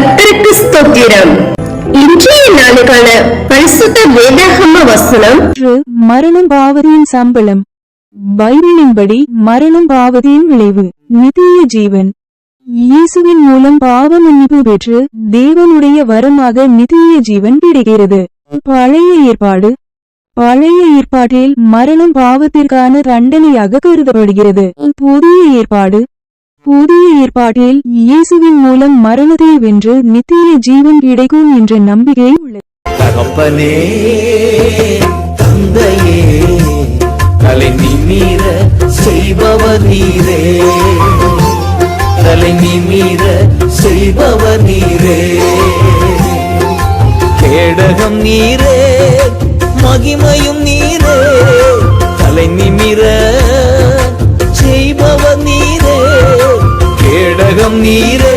கர்த்தருக்கு ஸ்தோத்திரம். இன்றைய நாளுக்கான பரிசுத்த வேதாகம வசனம், மரணம் பாவத்தின் சம்பளம். பைபிளின்படி மரணம் பாவத்தின் விளைவு, நித்திய ஜீவன். இயேசுவின் மூலம் பாவ மன்னிப்பு பெற்று தேவனுடைய வரமாக நித்திய ஜீவன் கிடைக்கிறது. பழைய ஏற்பாட்டில் மரணம் பாவத்திற்கான தண்டனையாக கருதப்படுகிறது. புதிய ஏற்பாட்டில் இயேசுவின் மூலம் மரணத்தை வென்று நித்திய ஜீவன் கிடைக்கும் என்ற நம்பிக்கை உள்ளது. தகப்பனே, தந்தையே, தலை நிமிர செய்பவர் நீரே, தலை நிமிர செய்பவர் நீரே, கேடகம் நீரே, மகிமையும் நீரே, தலை நிமிர செய்பவர் நீரே, கேடகம் நீரே.